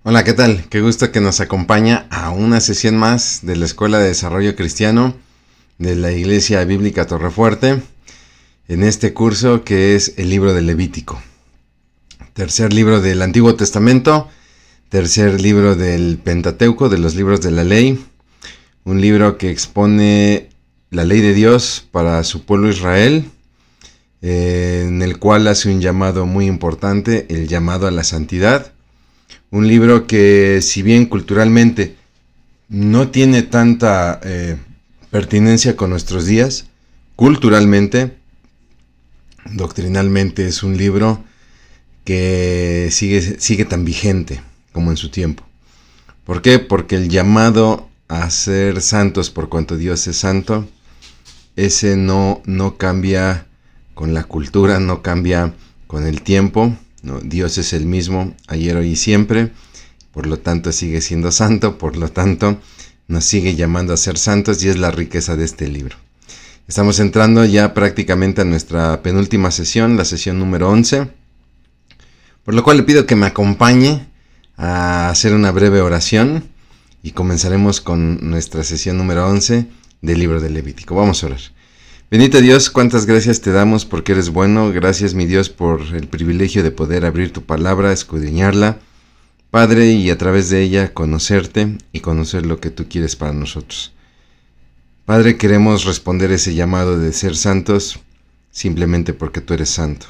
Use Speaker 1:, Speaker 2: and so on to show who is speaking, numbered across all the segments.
Speaker 1: Hola, ¿qué tal? Qué gusto que nos acompaña a una sesión más de la Escuela de Desarrollo Cristiano de la Iglesia Bíblica Torrefuerte, en este curso que es el libro de Levítico. Tercer libro del Antiguo Testamento, tercer libro del Pentateuco, de los libros de la ley, un libro que expone la ley de Dios para su pueblo Israel, en el cual hace un llamado muy importante, el llamado a la santidad. Un libro que, si bien culturalmente no tiene tanta pertinencia con nuestros días, culturalmente, doctrinalmente es un libro que sigue tan vigente como en su tiempo. ¿Por qué? Porque el llamado a ser santos por cuanto Dios es santo, ese no cambia con la cultura, no cambia con el tiempo. No, Dios es el mismo ayer, hoy y siempre, por lo tanto sigue siendo santo, por lo tanto nos sigue llamando a ser santos, y es la riqueza de este libro. Estamos entrando ya prácticamente a nuestra penúltima sesión, la sesión número 11, por lo cual le pido que me acompañe a hacer una breve oración y comenzaremos con nuestra sesión número 11 del libro de Levítico. Vamos a orar. Bendito Dios, cuántas gracias te damos porque eres bueno. Gracias, mi Dios, por el privilegio de poder abrir tu palabra, escudriñarla, Padre, y a través de ella conocerte y conocer lo que tú quieres para nosotros. Padre, queremos responder ese llamado de ser santos simplemente porque tú eres santo.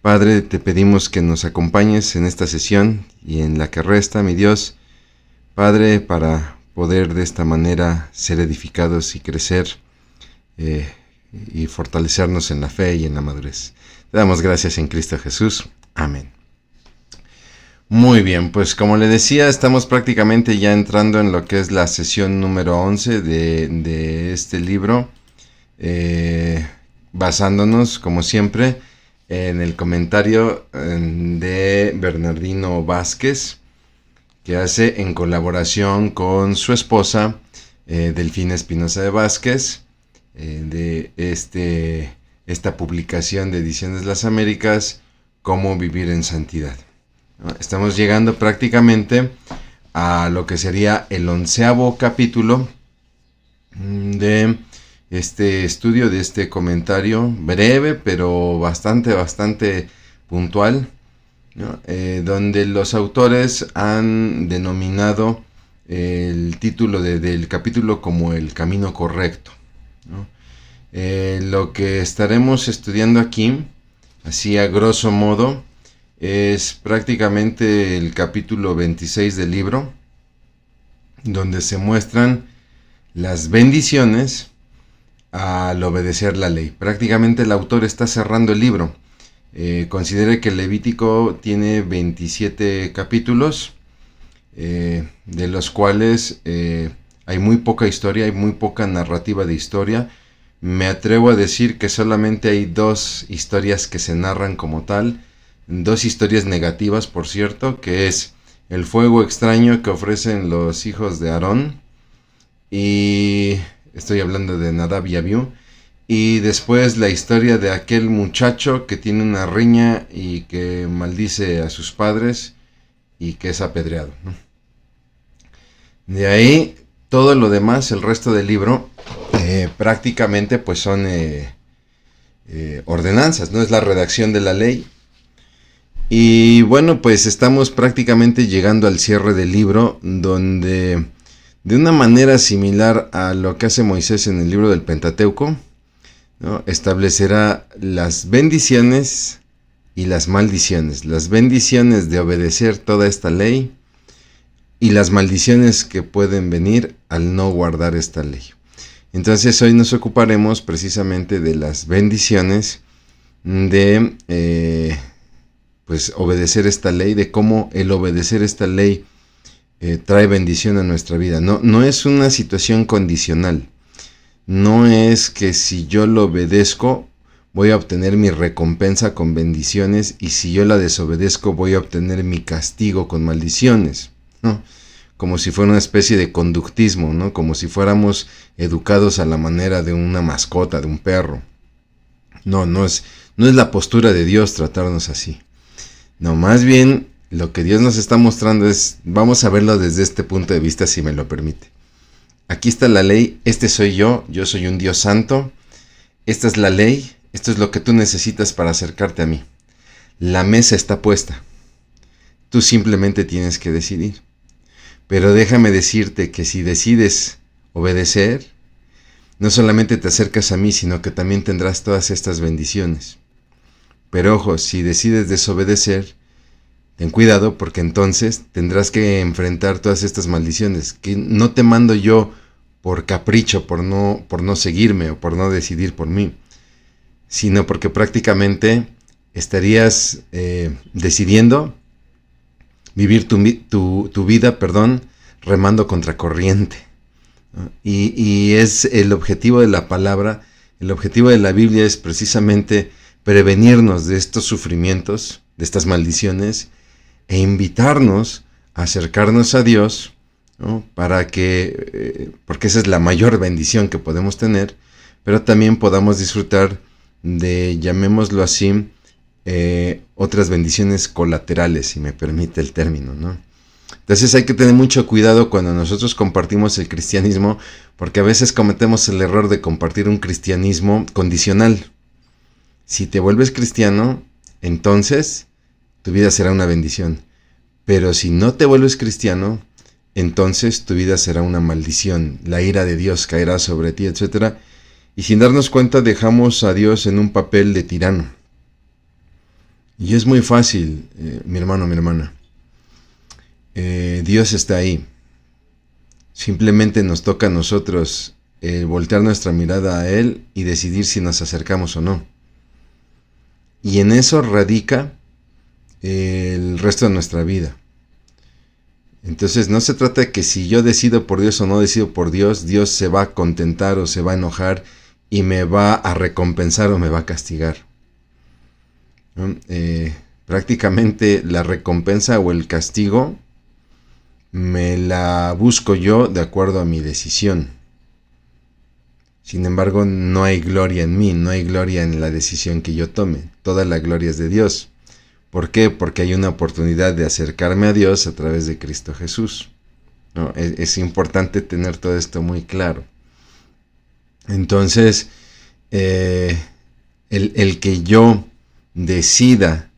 Speaker 1: Padre, te pedimos que nos acompañes en esta sesión y en la que resta, mi Dios, Padre, para poder de esta manera ser edificados y crecer y fortalecernos en la fe y en la madurez. Te damos gracias en Cristo Jesús. Amén. Muy bien, pues como le decía, estamos prácticamente ya entrando en lo que es la sesión número 11 de este libro, basándonos, como siempre, en el comentario de Bernardino Vázquez, que hace en colaboración con su esposa, Delfina Espinosa de Vázquez, de esta publicación de Ediciones Las Américas, Cómo vivir en santidad. Estamos llegando prácticamente a lo que sería el 11º capítulo de este estudio, de este comentario breve, pero bastante puntual, ¿no? Donde los autores han denominado el título del capítulo como el camino correcto, ¿no? Lo que estaremos estudiando aquí, así a grosso modo, es prácticamente el capítulo 26 del libro, donde se muestran las bendiciones al obedecer la ley. Prácticamente el autor está cerrando el libro. Considere que el Levítico tiene 27 capítulos, de los cuales hay muy poca historia, hay muy poca narrativa de historia. Me atrevo a decir que solamente hay 2 historias que se narran como tal, 2 historias negativas, por cierto, que es el fuego extraño que ofrecen los hijos de Aarón, y estoy hablando de Nadab y Abiú, y después la historia de aquel muchacho que tiene una riña y que maldice a sus padres y que es apedreado, ¿no? De ahí todo lo demás, el resto del libro, prácticamente pues son ordenanzas, no es la redacción de la ley. Y bueno, pues estamos prácticamente llegando al cierre del libro, donde de una manera similar a lo que hace Moisés en el libro del Pentateuco, ¿no?, establecerá las bendiciones y las maldiciones. Las bendiciones de obedecer toda esta ley y las maldiciones que pueden venir al no guardar esta ley. Entonces hoy nos ocuparemos precisamente de las bendiciones de pues obedecer esta ley, de cómo el obedecer esta ley trae bendición a nuestra vida. No es una situación condicional. No es que si yo lo obedezco voy a obtener mi recompensa con bendiciones, y si yo la desobedezco voy a obtener mi castigo con maldiciones, ¿no? Como si fuera una especie de conductismo, ¿no? Como si fuéramos educados a la manera de una mascota, de un perro. No es la postura de Dios tratarnos así. No, más bien lo que Dios nos está mostrando es, vamos a verlo desde este punto de vista, si me lo permite. Aquí está la ley, este soy yo soy un Dios santo, esta es la ley, esto es lo que tú necesitas para acercarte a mí. La mesa está puesta, tú simplemente tienes que decidir. Pero déjame decirte que si decides obedecer, no solamente te acercas a mí, sino que también tendrás todas estas bendiciones. Pero ojo, si decides desobedecer, ten cuidado porque entonces tendrás que enfrentar todas estas maldiciones, que no te mando yo por capricho, por no seguirme o por no decidir por mí, sino porque prácticamente estarías decidiendo vivir tu vida, remando contra corriente, ¿no? Y es el objetivo de la palabra, el objetivo de la Biblia es precisamente prevenirnos de estos sufrimientos, de estas maldiciones, e invitarnos a acercarnos a Dios, ¿no? Para que, porque esa es la mayor bendición que podemos tener, pero también podamos disfrutar de, llamémoslo así, otras bendiciones colaterales, si me permite el término, ¿no? Entonces hay que tener mucho cuidado cuando nosotros compartimos el cristianismo, porque a veces cometemos el error de compartir un cristianismo condicional. Si te vuelves cristiano, entonces tu vida será una bendición. Pero si no te vuelves cristiano, entonces tu vida será una maldición. La ira de Dios caerá sobre ti, etc. Y sin darnos cuenta dejamos a Dios en un papel de tirano. Y es muy fácil, mi hermano, mi hermana. Dios está ahí. Simplemente nos toca a nosotros voltear nuestra mirada a Él y decidir si nos acercamos o no. Y en eso radica el resto de nuestra vida. Entonces no se trata de que si yo decido por Dios o no decido por Dios, Dios se va a contentar o se va a enojar y me va a recompensar o me va a castigar, ¿no? Prácticamente la recompensa o el castigo me la busco yo de acuerdo a mi decisión. Sin embargo, no hay gloria en mí, no hay gloria en la decisión que yo tome. Toda la gloria es de Dios. ¿Por qué? Porque hay una oportunidad de acercarme a Dios a través de Cristo Jesús, ¿no? Es importante tener todo esto muy claro. Entonces, el que yo decida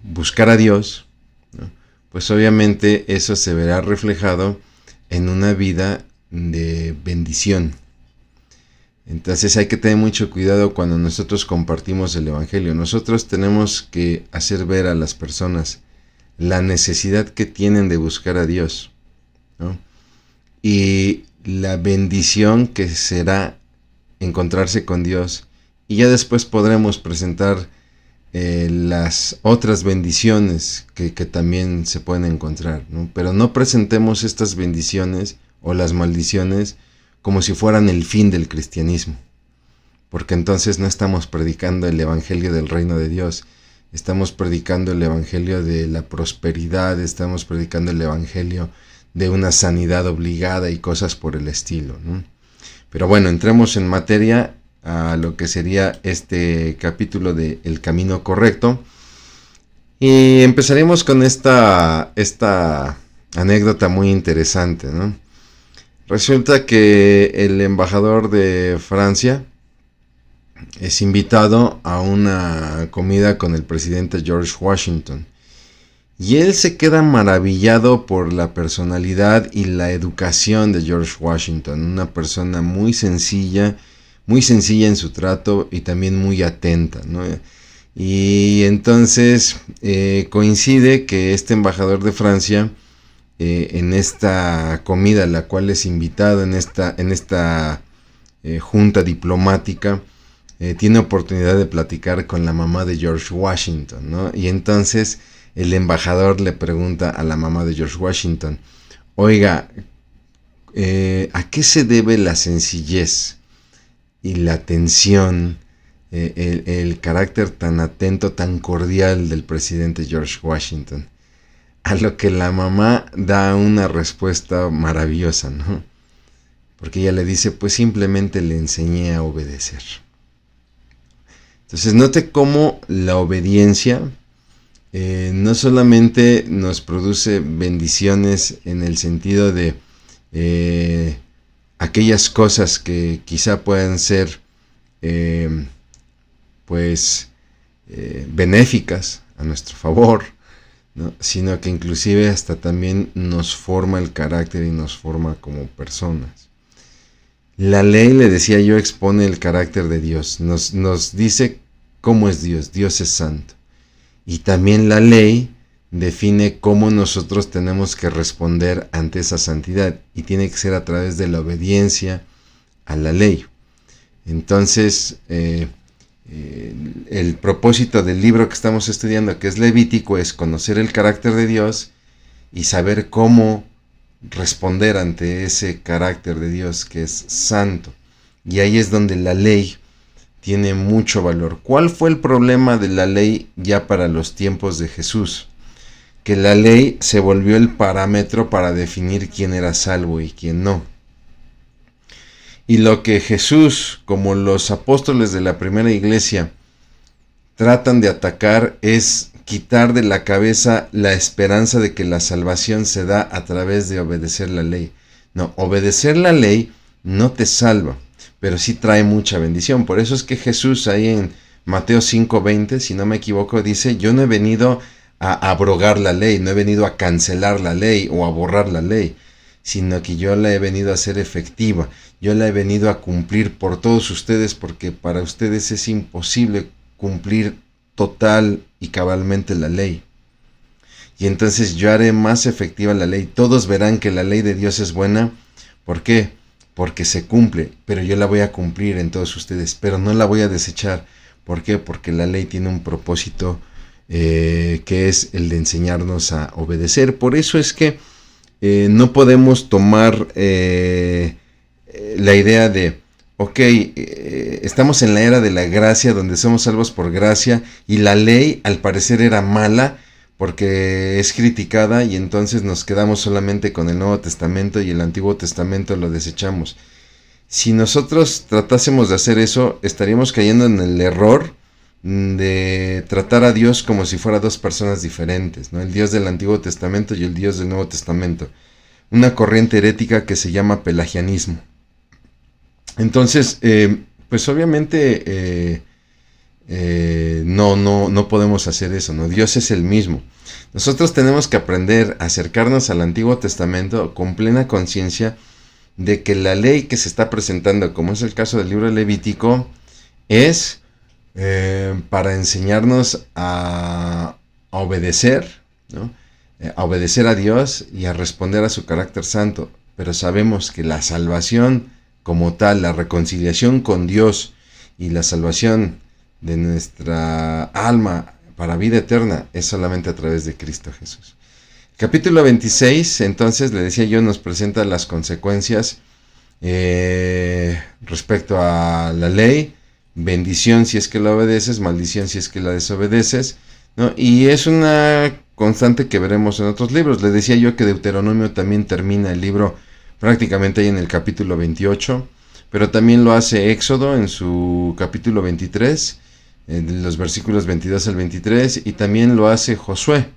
Speaker 1: buscar a Dios, ¿no? Pues obviamente eso se verá reflejado en una vida de bendición. Entonces hay que tener mucho cuidado cuando nosotros compartimos el Evangelio. Nosotros tenemos que hacer ver a las personas la necesidad que tienen de buscar a Dios, ¿no? Y la bendición que será encontrarse con Dios. Y ya después podremos presentar las otras bendiciones que también se pueden encontrar, ¿no? Pero no presentemos estas bendiciones o las maldiciones como si fueran el fin del cristianismo, porque entonces no estamos predicando el evangelio del reino de Dios, estamos predicando el evangelio de la prosperidad, estamos predicando el evangelio de una sanidad obligada y cosas por el estilo, ¿no? Pero bueno, entremos en materia a lo que sería este capítulo de El Camino Correcto, y empezaremos con esta anécdota muy interesante, ¿no? Resulta que el embajador de Francia es invitado a una comida con el presidente George Washington. Y él se queda maravillado por la personalidad y la educación de George Washington. Una persona muy sencilla en su trato y también muy atenta, ¿no? Y entonces coincide que este embajador de Francia, en esta comida a la cual es invitado, en esta junta diplomática, tiene oportunidad de platicar con la mamá de George Washington, ¿no? Y entonces el embajador le pregunta a la mamá de George Washington: oiga, ¿a qué se debe la sencillez y la atención, el carácter tan atento, tan cordial del presidente George Washington? A lo que la mamá da una respuesta maravillosa, ¿no? Porque ella le dice: pues simplemente le enseñé a obedecer. Entonces note cómo la obediencia no solamente nos produce bendiciones en el sentido de aquellas cosas que quizá puedan ser benéficas a nuestro favor, ¿no? Sino que inclusive hasta también nos forma el carácter y nos forma como personas. La ley, le decía yo, expone el carácter de Dios, nos dice cómo es Dios. Dios es santo. Y también la ley define cómo nosotros tenemos que responder ante esa santidad, y tiene que ser a través de la obediencia a la ley. Entonces, el propósito del libro que estamos estudiando, que es Levítico, es conocer el carácter de Dios y saber cómo responder ante ese carácter de Dios que es santo. Y ahí es donde la ley tiene mucho valor. ¿Cuál fue el problema de la ley ya para los tiempos de Jesús? Que la ley se volvió el parámetro para definir quién era salvo y quién no. Y lo que Jesús, como los apóstoles de la primera iglesia, tratan de atacar es quitar de la cabeza la esperanza de que la salvación se da a través de obedecer la ley. No, obedecer la ley no te salva, pero sí trae mucha bendición. Por eso es que Jesús ahí en Mateo 5:20, si no me equivoco, dice: yo no he venido a abrogar la ley, no he venido a cancelar la ley o a borrar la ley, sino que yo la he venido a hacer efectiva, yo la he venido a cumplir por todos ustedes, porque para ustedes es imposible cumplir total y cabalmente la ley. Y entonces yo haré más efectiva la ley. Todos verán que la ley de Dios es buena. ¿Por qué? Porque se cumple, pero yo la voy a cumplir en todos ustedes, pero no la voy a desechar. ¿Por qué? Porque la ley tiene un propósito que es el de enseñarnos a obedecer. Por eso es que no podemos tomar la idea de estamos en la era de la gracia, donde somos salvos por gracia, y la ley al parecer era mala porque es criticada, y entonces nos quedamos solamente con el Nuevo Testamento y el Antiguo Testamento lo desechamos. Si nosotros tratásemos de hacer eso, estaríamos cayendo en el error de tratar a Dios como si fuera dos personas diferentes, ¿no? El Dios del Antiguo Testamento y el Dios del Nuevo Testamento. Una corriente herética que se llama pelagianismo. Entonces, pues obviamente no podemos hacer eso, ¿no? Dios es el mismo. Nosotros tenemos que aprender a acercarnos al Antiguo Testamento con plena conciencia de que la ley que se está presentando, como es el caso del libro Levítico, es para enseñarnos a obedecer, ¿no? A obedecer a Dios y a responder a su carácter santo. Pero sabemos que la salvación como tal, la reconciliación con Dios y la salvación de nuestra alma para vida eterna, es solamente a través de Cristo Jesús. Capítulo 26, entonces, le decía yo, nos presenta las consecuencias respecto a la ley. Bendición si es que la obedeces, maldición si es que la desobedeces, ¿no? Y es una constante que veremos en otros libros. Le decía yo que Deuteronomio también termina el libro prácticamente ahí en el capítulo 28, pero también lo hace Éxodo en su capítulo 23, los versículos 22 al 23, y también lo hace Josué,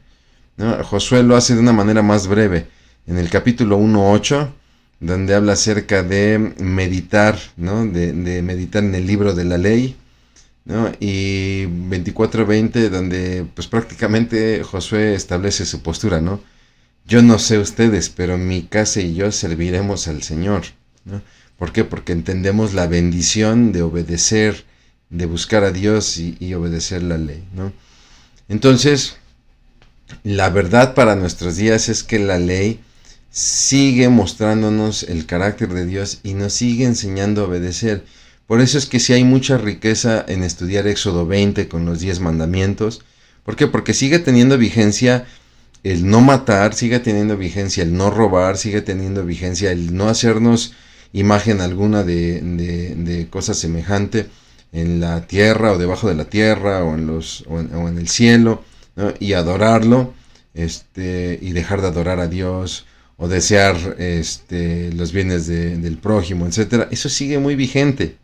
Speaker 1: ¿no? Josué lo hace de una manera más breve, en el capítulo 1:8, donde habla acerca de meditar, ¿no? De meditar en el libro de la ley, ¿no? Y 24:20, donde pues prácticamente Josué establece su postura, ¿no? Yo no sé ustedes, pero mi casa y yo serviremos al Señor, ¿no? ¿Por qué? Porque entendemos la bendición de obedecer, de buscar a Dios y obedecer la ley, ¿no? Entonces, la verdad para nuestros días es que la ley sigue mostrándonos el carácter de Dios y nos sigue enseñando a obedecer. Por eso es que sí hay mucha riqueza en estudiar Éxodo 20 con los 10 mandamientos. ¿Por qué? Porque sigue teniendo vigencia el no matar, sigue teniendo vigencia el no robar, sigue teniendo vigencia el no hacernos imagen alguna de cosa semejante en la tierra o debajo de la tierra o en el cielo, ¿no? Y adorarlo, y dejar de adorar a Dios o desear los bienes del prójimo, etcétera. Eso sigue muy vigente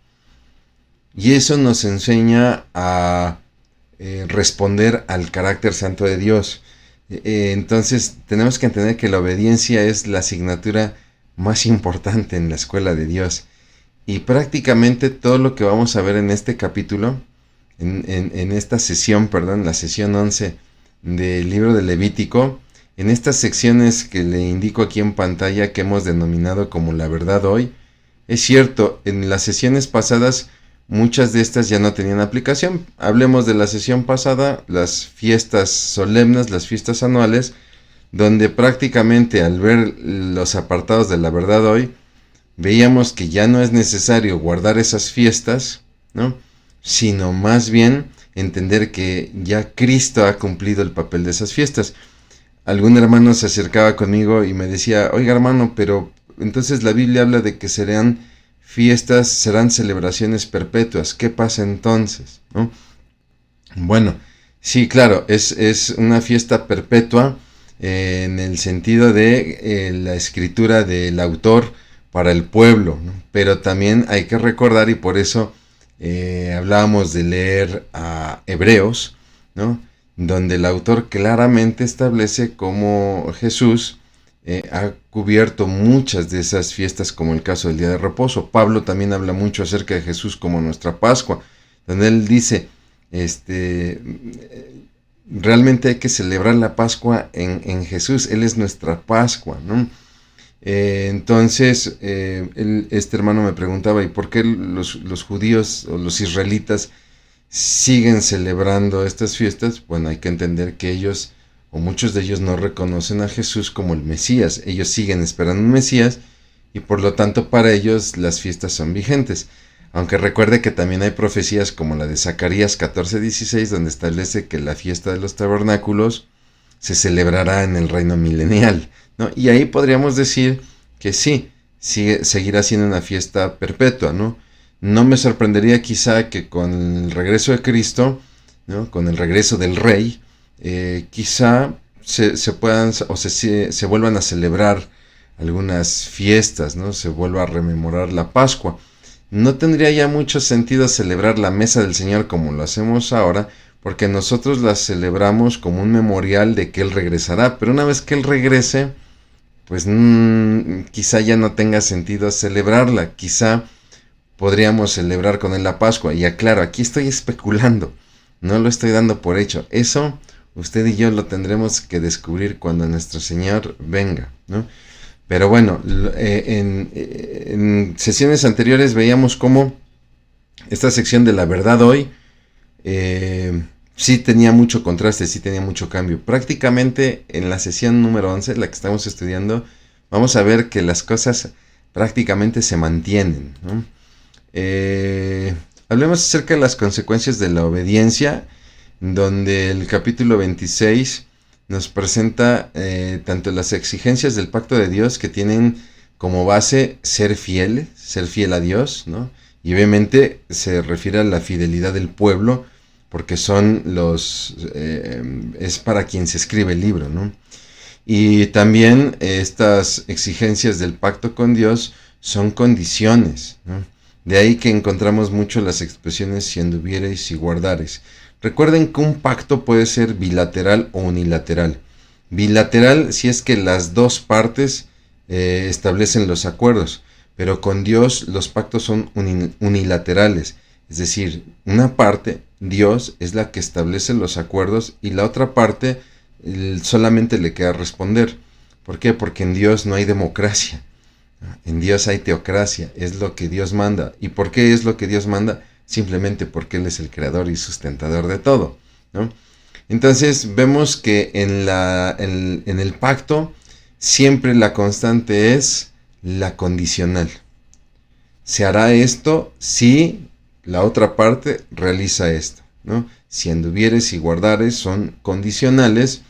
Speaker 1: y eso nos enseña a responder al carácter santo de Dios. Entonces tenemos que entender que la obediencia es la asignatura más importante en la escuela de Dios. Y prácticamente todo lo que vamos a ver en este capítulo, en esta sesión, perdón, la sesión 11 del libro de Levítico, en estas secciones que le indico aquí en pantalla que hemos denominado como la verdad hoy, es cierto, en las sesiones pasadas muchas de estas ya no tenían aplicación. Hablemos de la sesión pasada, las fiestas solemnes, las fiestas anuales, donde prácticamente al ver los apartados de la verdad hoy, veíamos que ya no es necesario guardar esas fiestas, ¿no? Sino más bien entender que ya Cristo ha cumplido el papel de esas fiestas. Algún hermano se acercaba conmigo y me decía, oiga hermano, pero entonces la Biblia habla de que serán fiestas, serán celebraciones perpetuas. ¿Qué pasa entonces? ¿No? Bueno, sí, claro, es una fiesta perpetua en el sentido de la escritura del autor para el pueblo, ¿no? Pero también hay que recordar, y por eso hablábamos de leer a Hebreos, ¿no? Donde el autor claramente establece cómo Jesús ha cubierto muchas de esas fiestas, como el caso del Día de Reposo. Pablo también habla mucho acerca de Jesús como nuestra Pascua, donde él dice, realmente hay que celebrar la Pascua en Jesús, Él es nuestra Pascua, ¿no? Entonces, este hermano me preguntaba, ¿y por qué los judíos o los israelitas siguen celebrando estas fiestas? Bueno, hay que entender que ellos, o muchos de ellos, no reconocen a Jesús como el Mesías. Ellos siguen esperando un Mesías y por lo tanto para ellos las fiestas son vigentes. Aunque recuerde que también hay profecías como la de Zacarías 14:16, donde establece que la fiesta de los tabernáculos se celebrará en el reino milenial, ¿no? Y ahí podríamos decir que sí, seguirá siendo una fiesta perpetua, ¿no? No me sorprendería quizá que con el regreso de Cristo, ¿no? Con el regreso del Rey, quizá se puedan o se vuelvan a celebrar algunas fiestas, ¿no? Se vuelva a rememorar la Pascua. No tendría ya mucho sentido celebrar la mesa del Señor como lo hacemos ahora, porque nosotros la celebramos como un memorial de que Él regresará, pero una vez que Él regrese, pues quizá ya no tenga sentido celebrarla, quizá podríamos celebrar con Él la Pascua. Y aclaro, aquí estoy especulando, no lo estoy dando por hecho. Eso usted y yo lo tendremos que descubrir cuando nuestro Señor venga, ¿no? Pero bueno, en sesiones anteriores veíamos cómo esta sección de la verdad hoy sí tenía mucho contraste, sí tenía mucho cambio. Prácticamente en la sesión número 11, la que estamos estudiando, vamos a ver que las cosas prácticamente se mantienen, ¿no? Hablemos acerca de las consecuencias de la obediencia, donde el capítulo 26 nos presenta tanto las exigencias del pacto de Dios, que tienen como base ser fiel a Dios, ¿no? Y obviamente se refiere a la fidelidad del pueblo, porque son es para quien se escribe el libro, ¿no? Y también estas exigencias del pacto con Dios son condiciones, ¿no? De ahí que encontramos mucho las expresiones si anduviereis y guardareis. Recuerden que un pacto puede ser bilateral o unilateral. Bilateral si es que las dos partes establecen los acuerdos, pero con Dios los pactos son unilaterales. Es decir, una parte, Dios, es la que establece los acuerdos y la otra parte solamente le queda responder. ¿Por qué? Porque en Dios no hay democracia. En Dios hay teocracia, es lo que Dios manda. ¿Y por qué es lo que Dios manda? Simplemente porque Él es el creador y sustentador de todo, ¿no? Entonces vemos que en el pacto siempre la constante es la condicional. Se hará esto si la otra parte realiza esto, ¿no? Si anduvieres y guardares son condicionales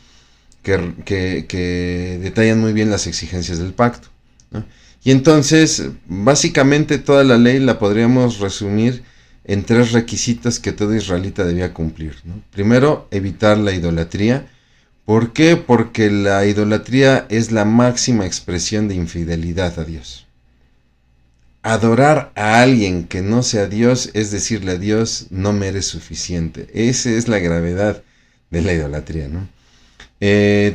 Speaker 1: que detallan muy bien las exigencias del pacto, ¿no? Y entonces, básicamente toda la ley la podríamos resumir en tres requisitos que todo israelita debía cumplir, ¿no? Primero, evitar la idolatría. ¿Por qué? Porque la idolatría es la máxima expresión de infidelidad a Dios. adorar a alguien que no sea Dios es decirle a Dios, no me eres suficiente. Esa es la gravedad de la idolatría, ¿no?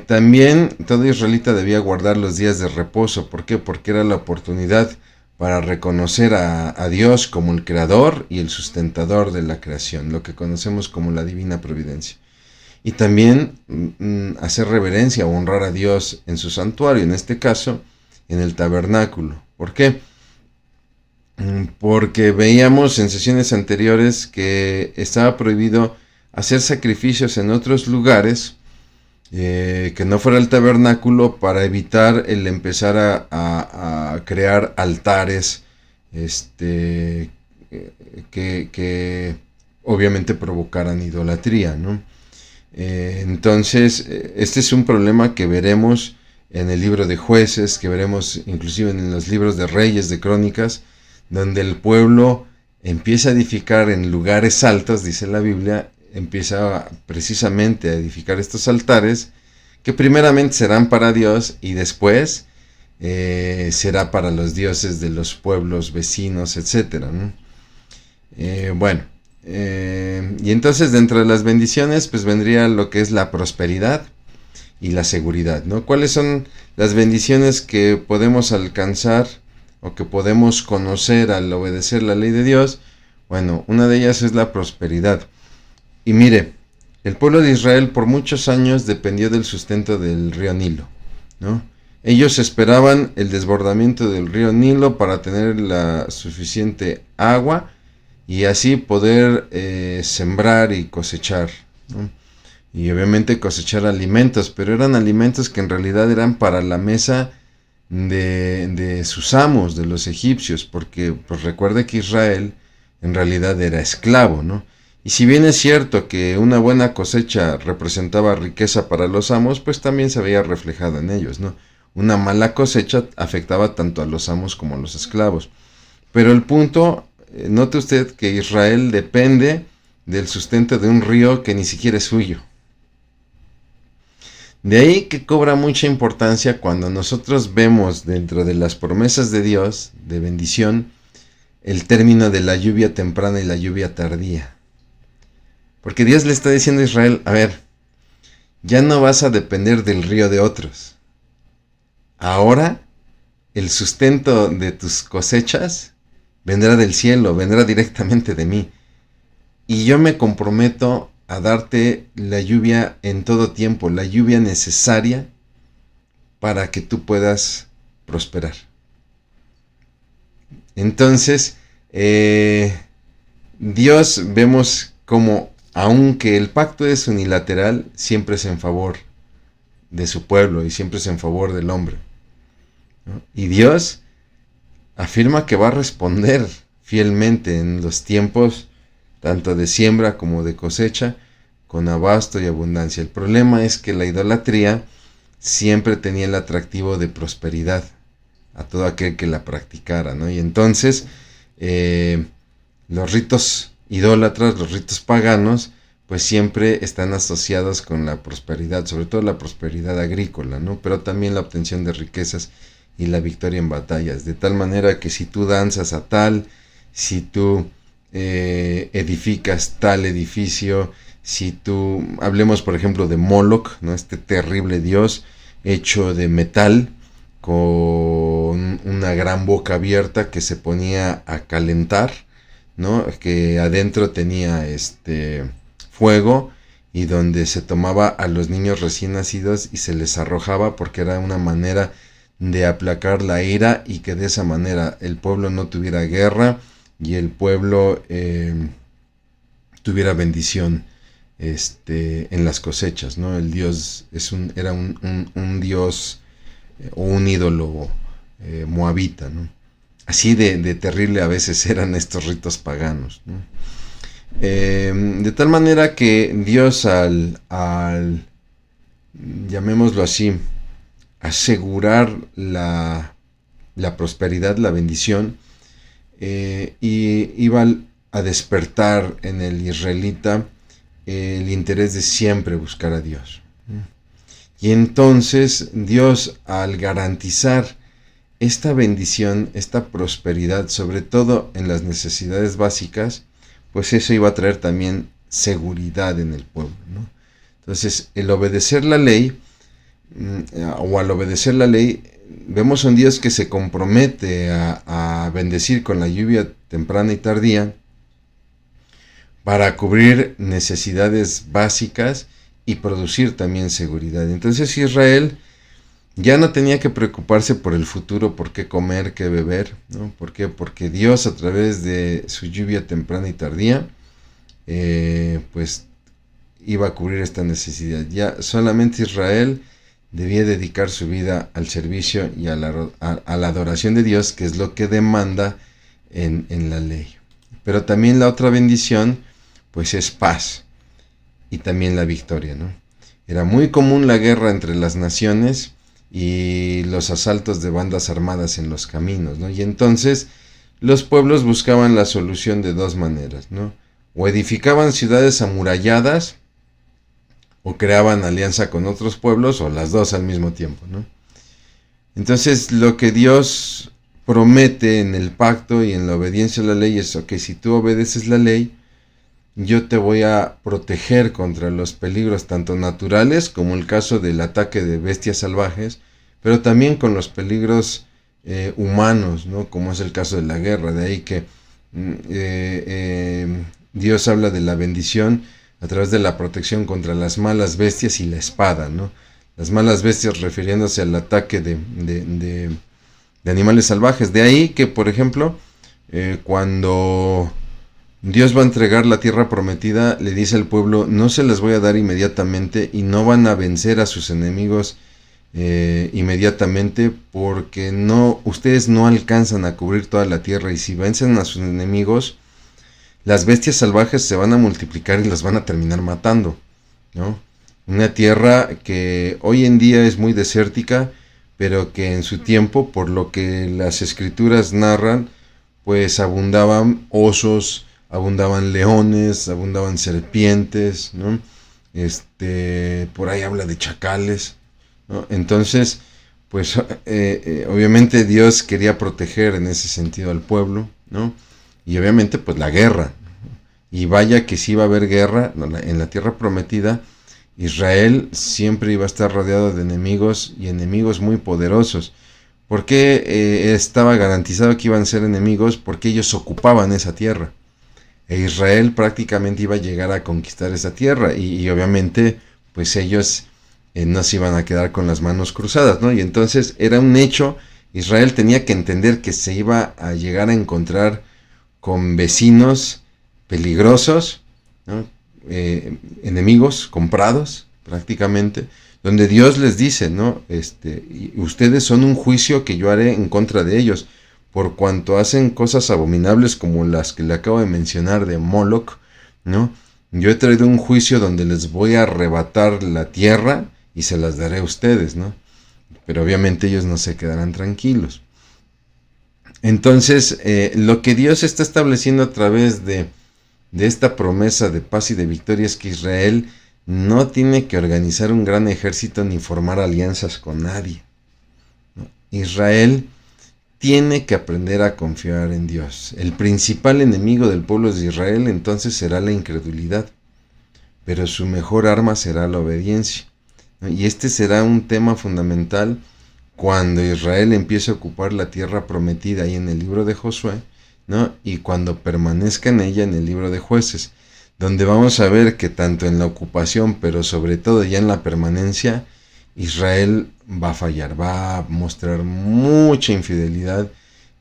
Speaker 1: También todo israelita debía guardar los días de reposo. ¿Por qué? Porque era la oportunidad para reconocer a Dios como el creador y el sustentador de la creación, lo que conocemos como la divina providencia. Y también hacer reverencia o honrar a Dios en su santuario, en este caso en el tabernáculo. ¿Por qué? Porque veíamos en sesiones anteriores que estaba prohibido hacer sacrificios en otros lugares que no fuera el tabernáculo, para evitar el empezar a crear altares que obviamente provocaran idolatría, ¿no? Entonces, este es un problema que veremos en el libro de Jueces, que veremos inclusive en los libros de Reyes, de Crónicas, donde el pueblo empieza a edificar en lugares altos, dice la Biblia, empieza precisamente a edificar estos altares, que primeramente serán para Dios y después será para los dioses de los pueblos vecinos, etc., ¿no? Y entonces dentro de las bendiciones pues vendría lo que es la prosperidad y la seguridad, ¿no? ¿Cuáles son las bendiciones que podemos alcanzar o que podemos conocer al obedecer la ley de Dios? Bueno, una de ellas es la prosperidad. Y mire, el pueblo de Israel por muchos años dependió del sustento del río Nilo, ¿no? Ellos esperaban el desbordamiento del río Nilo para tener la suficiente agua y así poder sembrar y cosechar, ¿no? Y obviamente cosechar alimentos, pero eran alimentos que en realidad eran para la mesa de sus amos, de los egipcios, porque pues recuerde que Israel en realidad era esclavo, ¿no? Y si bien es cierto que una buena cosecha representaba riqueza para los amos, pues también se veía reflejado en ellos, ¿no? Una mala cosecha afectaba tanto a los amos como a los esclavos. Pero el punto, note usted que Israel depende del sustento de un río que ni siquiera es suyo. De ahí que cobra mucha importancia cuando nosotros vemos dentro de las promesas de Dios, de bendición, el término de la lluvia temprana y la lluvia tardía. Porque Dios le está diciendo a Israel, a ver, ya no vas a depender del río de otros. Ahora el sustento de tus cosechas vendrá del cielo, vendrá directamente de mí. Y yo me comprometo a darte la lluvia en todo tiempo, la lluvia necesaria para que tú puedas prosperar. Entonces, Dios vemos como, aunque el pacto es unilateral, siempre es en favor de su pueblo y siempre es en favor del hombre, ¿no? Y Dios afirma que va a responder fielmente en los tiempos tanto de siembra como de cosecha, con abasto y abundancia. El problema es que la idolatría siempre tenía el atractivo de prosperidad a todo aquel que la practicara, ¿no? Y entonces los ritos idólatras, los ritos paganos, pues siempre están asociados con la prosperidad, sobre todo la prosperidad agrícola, ¿no? Pero también la obtención de riquezas y la victoria en batallas, de tal manera que si tú danzas a tal, si tú edificas tal edificio, si tú, hablemos por ejemplo de Moloch, ¿no? Este terrible dios hecho de metal con una gran boca abierta que se ponía a calentar, ¿no? Que adentro tenía fuego y donde se tomaba a los niños recién nacidos y se les arrojaba porque era una manera de aplacar la ira y que de esa manera el pueblo no tuviera guerra y el pueblo tuviera bendición en las cosechas, ¿no? El dios era un dios o un ídolo moabita, ¿no? Así de terrible a veces eran estos ritos paganos, ¿no? De tal manera que Dios al llamémoslo así, asegurar la prosperidad, la bendición, y iba a despertar en el israelita el interés de siempre buscar a Dios. Y entonces Dios, al garantizar esta bendición, esta prosperidad, sobre todo en las necesidades básicas, pues eso iba a traer también seguridad en el pueblo, ¿no? Entonces, el obedecer la ley, o al obedecer la ley, vemos a un Dios que se compromete a bendecir con la lluvia temprana y tardía para cubrir necesidades básicas y producir también seguridad. Entonces Israel ya no tenía que preocuparse por el futuro, por qué comer, qué beber, ¿no? ¿Por qué? Porque Dios, a través de su lluvia temprana y tardía, pues iba a cubrir esta necesidad. Ya solamente Israel debía dedicar su vida al servicio y a la adoración de Dios, que es lo que demanda en la ley. Pero también la otra bendición, pues es paz y también la victoria, ¿no? Era muy común la guerra entre las naciones y los asaltos de bandas armadas en los caminos, ¿no? Y entonces los pueblos buscaban la solución de dos maneras, ¿no? O edificaban ciudades amuralladas o creaban alianza con otros pueblos, o las dos al mismo tiempo, ¿no? Entonces lo que Dios promete en el pacto y en la obediencia a la ley es que si tú obedeces la ley, yo te voy a proteger contra los peligros tanto naturales como el caso del ataque de bestias salvajes, pero también con los peligros humanos, ¿no? Como es el caso de la guerra. De ahí que Dios habla de la bendición a través de la protección contra las malas bestias y la espada, ¿no? Las malas bestias refiriéndose al ataque de animales salvajes. De ahí que, por ejemplo, cuando Dios va a entregar la tierra prometida, le dice al pueblo, no se las voy a dar inmediatamente y no van a vencer a sus enemigos inmediatamente, porque ustedes no alcanzan a cubrir toda la tierra, y si vencen a sus enemigos, las bestias salvajes se van a multiplicar y las van a terminar matando, ¿no? Una tierra que hoy en día es muy desértica, pero que en su tiempo, por lo que las escrituras narran, pues abundaban osos, abundaban leones, abundaban serpientes, ¿no? Por ahí habla de chacales, ¿no? Entonces, pues obviamente Dios quería proteger en ese sentido al pueblo, ¿no? Y obviamente pues la guerra. Y vaya que si iba a haber guerra en la tierra prometida. Israel siempre iba a estar rodeado de enemigos, y enemigos muy poderosos. ¿Por qué estaba garantizado que iban a ser enemigos? Porque ellos ocupaban esa tierra. E Israel prácticamente iba a llegar a conquistar esa tierra. Y obviamente pues ellos no se iban a quedar con las manos cruzadas, ¿no? Y entonces era un hecho. Israel tenía que entender que se iba a llegar a encontrar con vecinos peligrosos, ¿no? Enemigos comprados prácticamente, donde Dios les dice, ¿no? Ustedes son un juicio que yo haré en contra de ellos, por cuanto hacen cosas abominables como las que le acabo de mencionar de Moloch, ¿no? Yo he traído un juicio donde les voy a arrebatar la tierra y se las daré a ustedes, ¿no? Pero obviamente ellos no se quedarán tranquilos. Entonces, lo que Dios está estableciendo a través de esta promesa de paz y de victoria es que Israel no tiene que organizar un gran ejército ni formar alianzas con nadie, ¿no? Israel tiene que aprender a confiar en Dios. El principal enemigo del pueblo de Israel entonces será la incredulidad, pero su mejor arma será la obediencia, ¿no? Y este será un tema fundamental cuando Israel empiece a ocupar la tierra prometida ahí en el libro de Josué, ¿no? Y cuando permanezca en ella en el libro de Jueces, donde vamos a ver que tanto en la ocupación, pero sobre todo ya en la permanencia, Israel va a fallar, va a mostrar mucha infidelidad,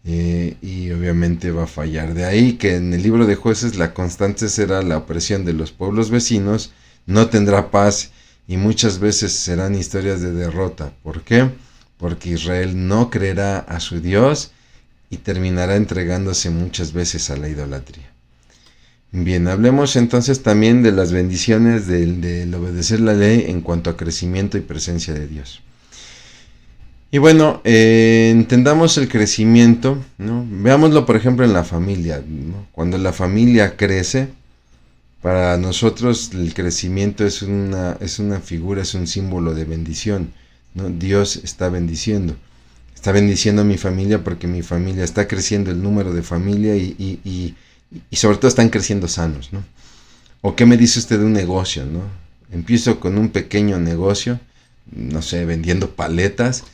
Speaker 1: y obviamente va a fallar. De ahí que en el libro de Jueces la constante será la opresión de los pueblos vecinos, no tendrá paz y muchas veces serán historias de derrota. ¿Por qué? Porque Israel no creerá a su Dios y terminará entregándose muchas veces a la idolatría. Bien, hablemos entonces también de las bendiciones del obedecer la ley en cuanto a crecimiento y presencia de Dios. Y bueno, entendamos el crecimiento, ¿no? Veámoslo por ejemplo en la familia, ¿no? Cuando la familia crece, para nosotros el crecimiento es una figura, es un símbolo de bendición, ¿no? Dios está bendiciendo. está bendiciendo a mi familia porque mi familia está creciendo el número de familia y sobre todo están creciendo sanos, ¿no? ¿O qué me dice usted de un negocio, no? Empiezo con un pequeño negocio, no sé, vendiendo paletas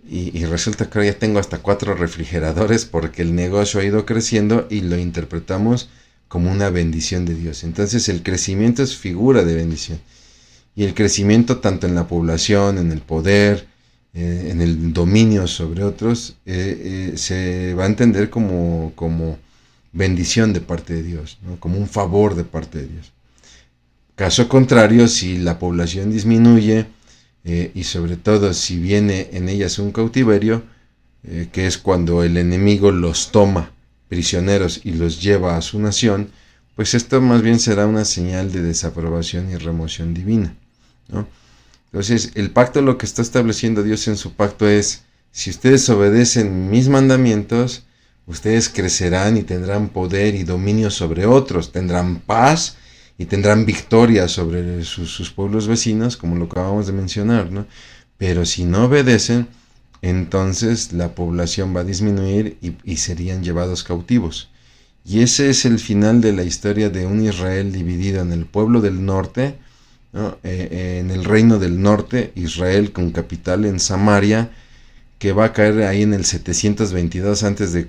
Speaker 1: y resulta que ahora ya tengo hasta 4 refrigeradores porque el negocio ha ido creciendo y lo interpretamos como una bendición de Dios. Entonces el crecimiento es figura de bendición. Y el crecimiento tanto en la población, en el poder, en el dominio sobre otros, se va a entender como bendición de parte de Dios, ¿no? Como un favor de parte de Dios. Caso contrario, si la población disminuye y sobre todo si viene en ellas un cautiverio, que es cuando el enemigo los toma prisioneros y los lleva a su nación, pues esto más bien será una señal de desaprobación y remoción divina, ¿no? Entonces, el pacto, lo que está estableciendo Dios en su pacto es, si ustedes obedecen mis mandamientos, ustedes crecerán y tendrán poder y dominio sobre otros, tendrán paz y tendrán victoria sobre sus pueblos vecinos, como lo acabamos de mencionar, ¿no? Pero si no obedecen, entonces la población va a disminuir y serían llevados cautivos. Y ese es el final de la historia de un Israel dividido en el pueblo del norte, ¿no? En el reino del norte, Israel con capital en Samaria, que va a caer ahí en el 722 a.C.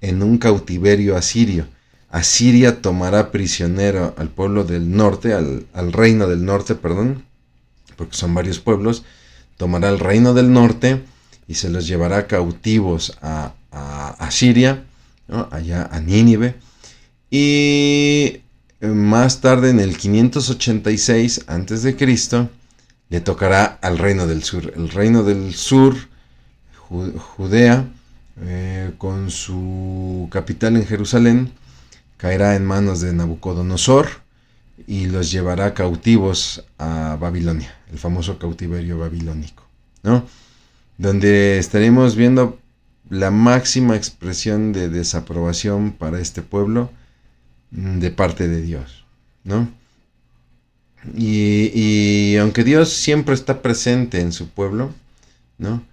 Speaker 1: en un cautiverio asirio. Asiria tomará prisionero al pueblo del norte, al reino del norte, perdón, porque son varios pueblos, tomará el reino del norte y se los llevará cautivos a Asiria, ¿no? Allá a Nínive, y más tarde en el 586 a.C. le tocará al reino del sur. El reino del sur, Judea, con su capital en Jerusalén, caerá en manos de Nabucodonosor y los llevará cautivos a Babilonia, el famoso cautiverio babilónico, ¿no? Donde estaremos viendo la máxima expresión de desaprobación para este pueblo de parte de Dios, ¿no? Y aunque Dios siempre está presente en su pueblo, ¿no?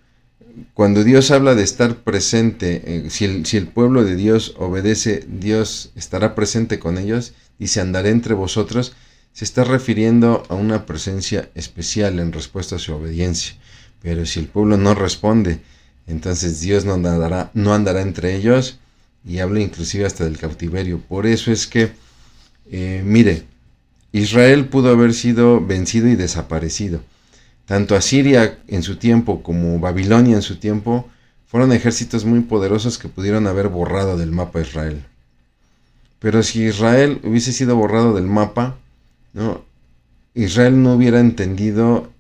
Speaker 1: Cuando Dios habla de estar presente, si el pueblo de Dios obedece, Dios estará presente con ellos, dice, andaré entre vosotros, se está refiriendo a una presencia especial en respuesta a su obediencia. Pero si el pueblo no responde, entonces Dios no andará entre ellos, y habla inclusive hasta del cautiverio. Por eso es que, mire, Israel pudo haber sido vencido y desaparecido. Tanto Asiria en su tiempo como Babilonia en su tiempo fueron ejércitos muy poderosos que pudieron haber borrado del mapa Israel. Pero si Israel hubiese sido borrado del mapa, ¿no? Israel no hubiera entendido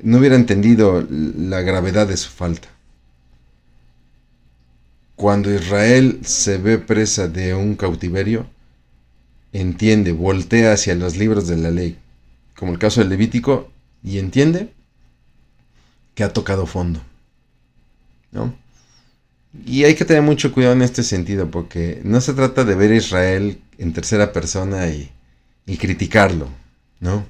Speaker 1: no hubiera entendido la gravedad de su falta. Cuando Israel se ve presa de un cautiverio, entiende, voltea hacia los libros de la ley, como el caso del Levítico, y entiende que ha tocado fondo, ¿no? Y hay que tener mucho cuidado en este sentido, porque no se trata de ver a Israel en tercera persona y criticarlo, ¿no?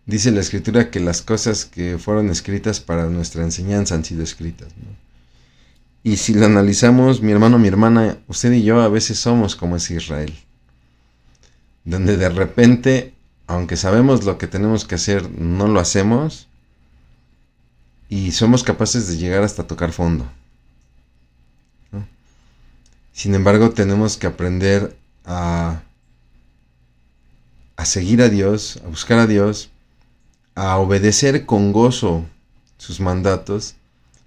Speaker 1: Dice la Escritura que las cosas que fueron escritas para nuestra enseñanza han sido escritas, ¿no? Y si lo analizamos, mi hermano, mi hermana, usted y yo a veces somos como ese Israel, donde de repente, aunque sabemos lo que tenemos que hacer, no lo hacemos y somos capaces de llegar hasta tocar fondo, ¿no? Sin embargo, tenemos que aprender a seguir a Dios, a buscar a Dios, a obedecer con gozo sus mandatos,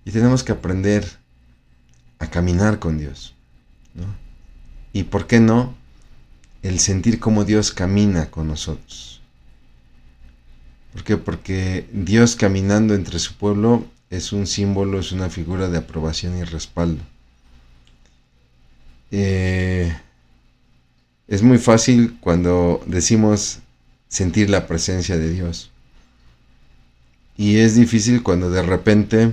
Speaker 1: y tenemos que aprender a caminar con Dios, ¿no? Y por qué no, el sentir cómo Dios camina con nosotros. ¿Por qué? Porque Dios caminando entre su pueblo es un símbolo, es una figura de aprobación y respaldo. Es muy fácil cuando decimos sentir la presencia de Dios. Y es difícil cuando de repente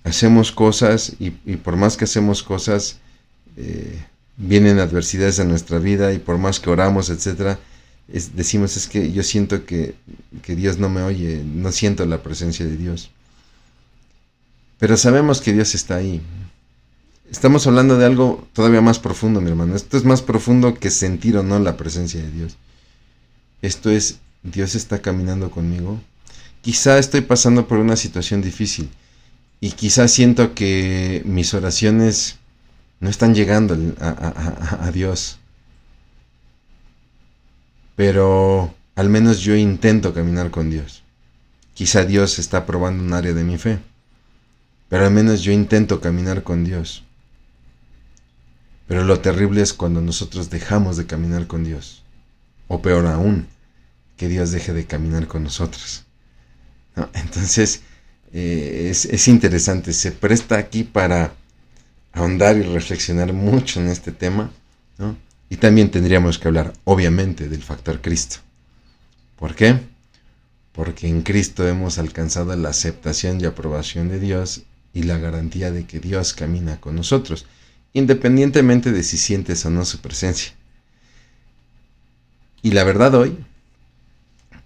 Speaker 1: hacemos cosas y por más que hacemos cosas, vienen adversidades en nuestra vida, y por más que oramos, etcétera, decimos, es que yo siento que Dios no me oye, no siento la presencia de Dios. Pero sabemos que Dios está ahí. Estamos hablando de algo todavía más profundo, mi hermano. Esto es más profundo que sentir o no la presencia de Dios. Esto es, Dios está caminando conmigo. Quizá estoy pasando por una situación difícil y quizá siento que mis oraciones no están llegando a Dios. Pero al menos yo intento caminar con Dios. Quizá Dios está probando un área de mi fe, pero al menos yo intento caminar con Dios. Pero lo terrible es cuando nosotros dejamos de caminar con Dios. O peor aún, que Dios deje de caminar con nosotros, ¿no? Entonces, es interesante. Se presta aquí para ahondar y reflexionar mucho en este tema, ¿no? Y también tendríamos que hablar, obviamente, del factor Cristo. ¿Por qué? Porque en Cristo hemos alcanzado la aceptación y aprobación de Dios y la garantía de que Dios camina con nosotros, independientemente de si sientes o no su presencia. Y la verdad hoy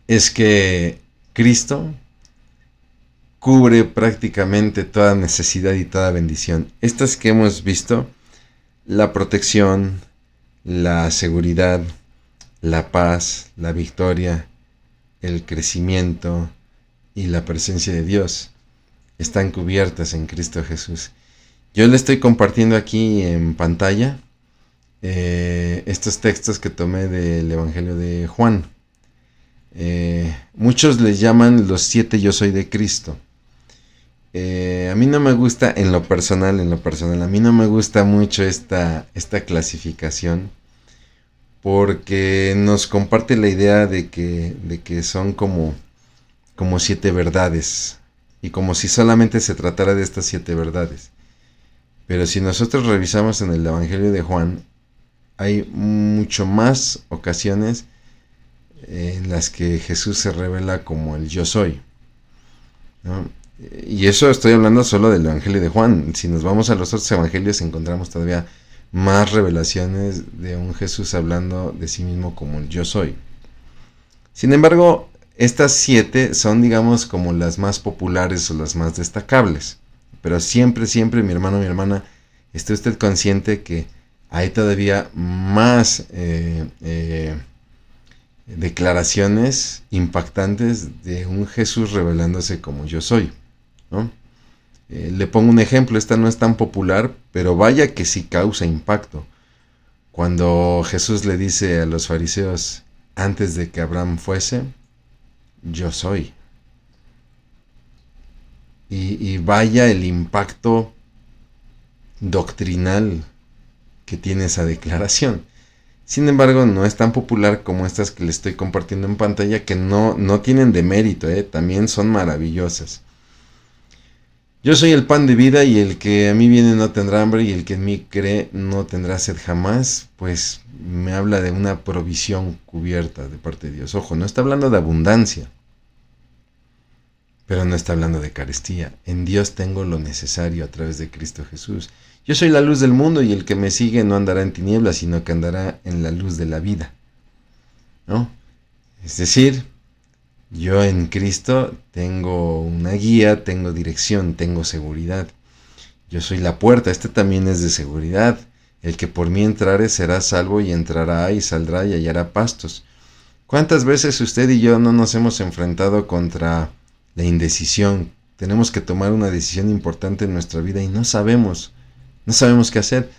Speaker 1: es que Cristo cubre prácticamente toda necesidad y toda bendición. Estas que hemos visto, la protección, la seguridad, la paz, la victoria, el crecimiento y la presencia de Dios, están cubiertas en Cristo Jesús. Yo le estoy compartiendo aquí en pantalla estos textos que tomé del Evangelio de Juan. Muchos les llaman los 7 yo soy de Cristo. A mí no me gusta, en lo personal, a mí no me gusta mucho esta clasificación, porque nos comparte la idea de que son como 7 verdades, y como si solamente se tratara de estas 7 verdades. Pero si nosotros revisamos en el Evangelio de Juan, hay mucho más ocasiones en las que Jesús se revela como el yo soy, ¿no? Y eso estoy hablando solo del Evangelio de Juan. Si nos vamos a los otros evangelios, encontramos todavía más revelaciones de un Jesús hablando de sí mismo como el yo soy. Sin embargo, estas 7 son, digamos, como las más populares o las más destacables. Pero siempre, mi hermano, mi hermana, esté usted consciente que hay todavía más declaraciones impactantes de un Jesús revelándose como yo soy, ¿no? Le pongo un ejemplo, esta no es tan popular, pero vaya que sí causa impacto. Cuando Jesús le dice a los fariseos, antes de que Abraham fuese, yo soy. Y vaya el impacto doctrinal que tiene esa declaración. Sin embargo, no es tan popular como estas que le estoy compartiendo en pantalla, que no tienen demérito, también son maravillosas. Yo soy el pan de vida, y el que a mí viene no tendrá hambre, y el que en mí cree no tendrá sed jamás. Pues me habla de una provisión cubierta de parte de Dios. Ojo, no está hablando de abundancia, pero no está hablando de carestía. En Dios tengo lo necesario a través de Cristo Jesús. Yo soy la luz del mundo, y el que me sigue no andará en tinieblas, sino que andará en la luz de la vida, ¿no? Es decir, yo en Cristo tengo una guía, tengo dirección, tengo seguridad. Yo soy la puerta, este también es de seguridad. El que por mí entrare será salvo, y entrará y saldrá y hallará pastos. ¿Cuántas veces usted y yo no nos hemos enfrentado contra la indecisión? Tenemos que tomar una decisión importante en nuestra vida y no sabemos qué hacer.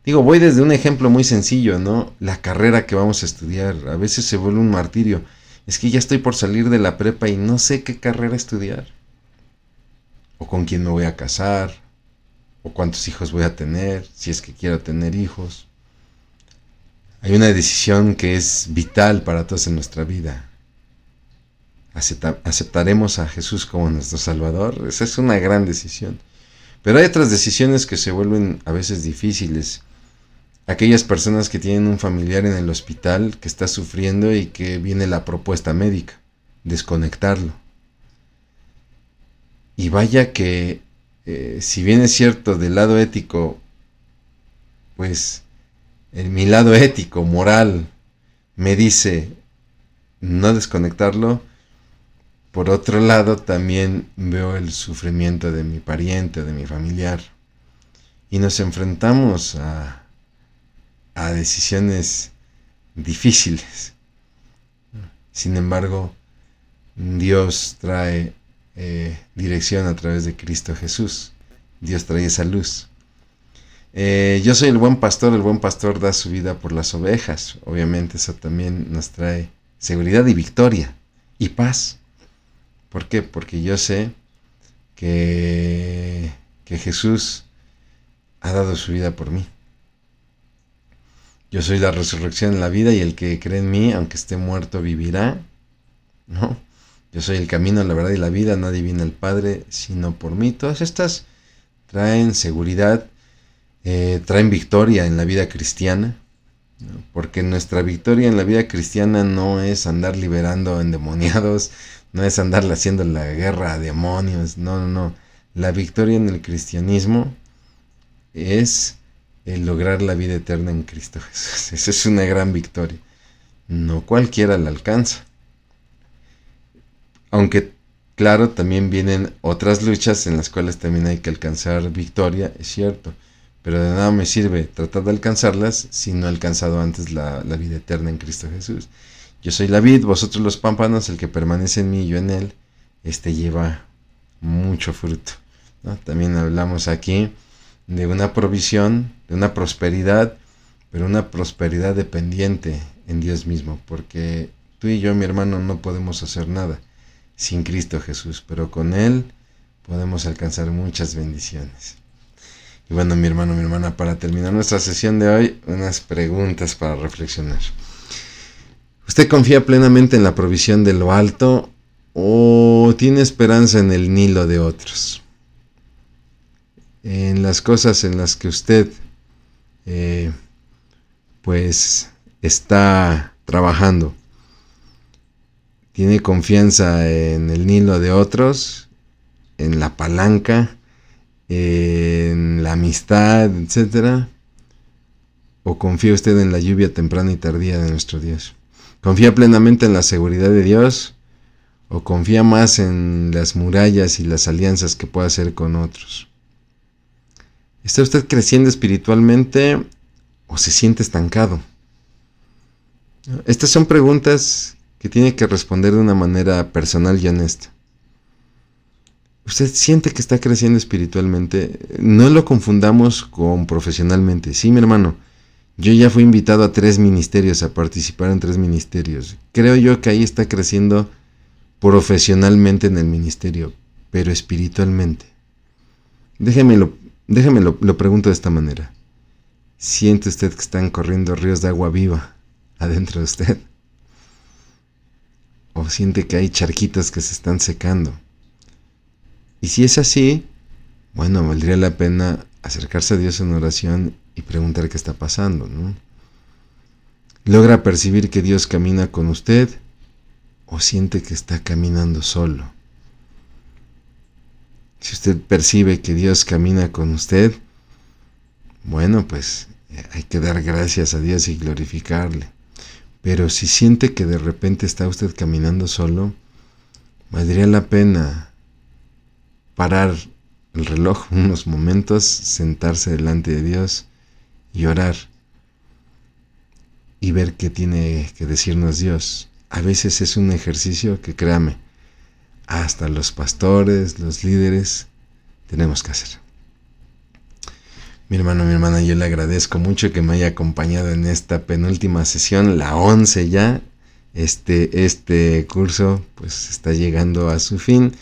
Speaker 1: Digo, voy desde un ejemplo muy sencillo, ¿no? La carrera que vamos a estudiar. A veces se vuelve un martirio. Es que ya estoy por salir de la prepa y no sé qué carrera estudiar. O con quién me voy a casar. O cuántos hijos voy a tener, si es que quiero tener hijos. Hay una decisión que es vital para todos en nuestra vida. ¿Aceptaremos a Jesús como nuestro Salvador? Esa es una gran decisión. Pero hay otras decisiones que se vuelven a veces difíciles. Aquellas personas que tienen un familiar en el hospital que está sufriendo y que viene la propuesta médica, desconectarlo. Y vaya que, si bien es cierto del lado ético, pues mi lado ético, moral, me dice, no desconectarlo. Por otro lado, también veo el sufrimiento de mi pariente o de mi familiar. Y nos enfrentamos a decisiones difíciles. Sin embargo, Dios trae dirección a través de Cristo Jesús. Dios trae esa luz. Yo soy el buen pastor da su vida por las ovejas. Obviamente eso también nos trae seguridad y victoria y paz. ¿Por qué? Porque yo sé que Jesús ha dado su vida por mí. Yo soy la resurrección, la vida, y el que cree en mí, aunque esté muerto, vivirá. ¿No? Yo soy el camino, la verdad y la vida, nadie viene al Padre sino por mí. Todas estas traen seguridad, traen victoria en la vida cristiana, ¿no? Porque nuestra victoria en la vida cristiana no es andar liberando endemoniados, no es andar haciendo la guerra a demonios, no. La victoria en el cristianismo es el lograr la vida eterna en Cristo Jesús. Esa es una gran victoria. No cualquiera la alcanza. Aunque, claro, también vienen otras luchas en las cuales también hay que alcanzar victoria, es cierto. Pero de nada me sirve tratar de alcanzarlas si no he alcanzado antes la vida eterna en Cristo Jesús. Yo soy la vid, vosotros los pámpanos, el que permanece en mí y yo en él, lleva mucho fruto, ¿no? También hablamos aquí de una provisión, de una prosperidad, pero una prosperidad dependiente en Dios mismo, porque tú y yo, mi hermano, no podemos hacer nada sin Cristo Jesús, pero con Él podemos alcanzar muchas bendiciones. Y bueno, mi hermano, mi hermana, para terminar nuestra sesión de hoy, unas preguntas para reflexionar. ¿Usted confía plenamente en la provisión de lo alto o tiene esperanza en el Nilo de otros? En las cosas en las que usted pues está trabajando, ¿tiene confianza en el Nilo de otros, en la palanca, en la amistad, etcétera? ¿O confía usted en la lluvia temprana y tardía de nuestro Dios? ¿Confía plenamente en la seguridad de Dios o confía más en las murallas y las alianzas que pueda hacer con otros? ¿Está usted creciendo espiritualmente o se siente estancado? Estas son preguntas que tiene que responder de una manera personal y honesta. ¿Usted siente que está creciendo espiritualmente? No lo confundamos con profesionalmente. Sí, mi hermano, yo ya fui invitado a 3 ministerios, a participar en 3 ministerios. Creo yo que ahí está creciendo profesionalmente en el ministerio, pero espiritualmente. Déjeme lo pregunto de esta manera. ¿Siente usted que están corriendo ríos de agua viva adentro de usted? ¿O siente que hay charquitos que se están secando? Y si es así, bueno, valdría la pena acercarse a Dios en oración y preguntar qué está pasando, ¿no? ¿Logra percibir que Dios camina con usted o siente que está caminando solo? Si usted percibe que Dios camina con usted, bueno, pues hay que dar gracias a Dios y glorificarle. Pero si siente que de repente está usted caminando solo, valdría la pena parar el reloj unos momentos, sentarse delante de Dios y orar y ver qué tiene que decirnos Dios. A veces es un ejercicio que, créame, hasta los pastores, los líderes, tenemos que hacer. Mi hermano, mi hermana, yo le agradezco mucho que me haya acompañado en esta penúltima sesión, la 11 ya. Este curso pues está llegando a su fin.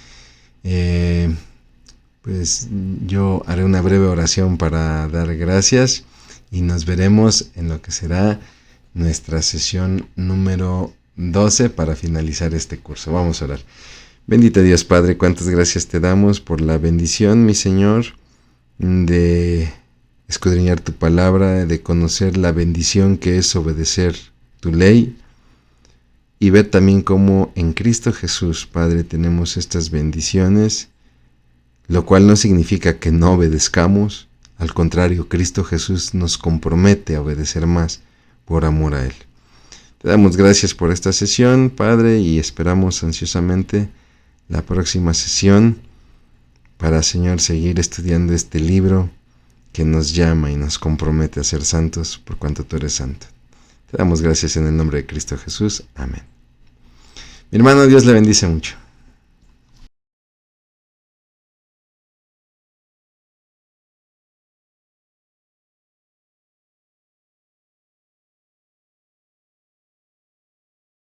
Speaker 1: Pues yo haré una breve oración para dar gracias y nos veremos en lo que será nuestra sesión número 12 para finalizar este curso. Vamos a orar. Bendito Dios Padre, cuántas gracias te damos por la bendición, mi Señor, de escudriñar tu palabra, de conocer la bendición que es obedecer tu ley y ver también cómo en Cristo Jesús, Padre, tenemos estas bendiciones, lo cual no significa que no obedezcamos. Al contrario, Cristo Jesús nos compromete a obedecer más por amor a Él. Te damos gracias por esta sesión, Padre, y esperamos ansiosamente la próxima sesión para, Señor, seguir estudiando este libro que nos llama y nos compromete a ser santos por cuanto tú eres santo. Te damos gracias en el nombre de Cristo Jesús. Amén. Mi hermano, Dios le bendice mucho.